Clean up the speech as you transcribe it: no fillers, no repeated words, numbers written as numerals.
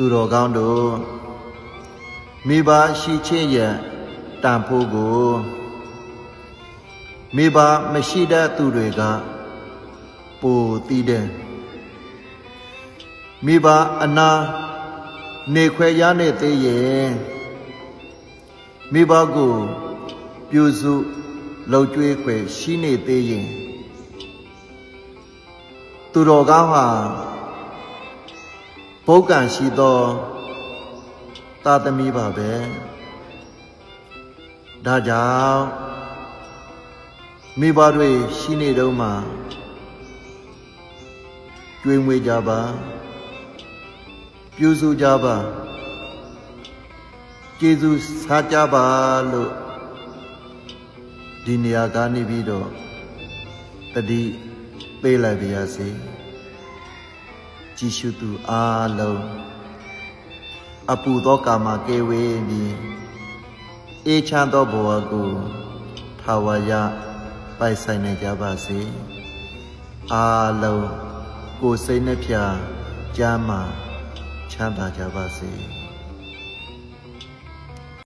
သူတော်ကောင်းတို့မိဘရှိချင်းရဲ့တန်ဖိုးကိုမိဘမရှိတဲ့သူတွေကပိုသိတယ်မိဘအနာနေခွဲရနေသေးရဲ့မိဘကိုပြုစုလှုပ်ကြွေးခွဲရှိနေသေးရင်သူတော်ကောင်းဟာဘုက္ကံရှိသောသာသမီပါပဲဒါကြောင့်မိဘတွေရှိနေတော့မှကြွေးမွေးကြပါပြုစုကြပါကျေးဇူးစားကြပါလို့ဒီနေရာကနေပြီးတော့တတိပေးလိုက်ပါရစေကြည်ရှုသူအားလုံးအပူသောကာမကေဝေပြီးအေးချမ်းသောဘဝကိုထာဝရပိုက်ဆိုင်နိုင်ကြပါစေအားလုံးကိုယ်စိတ်နှပြကျမ်းမာချမ်းသာကြပါစေ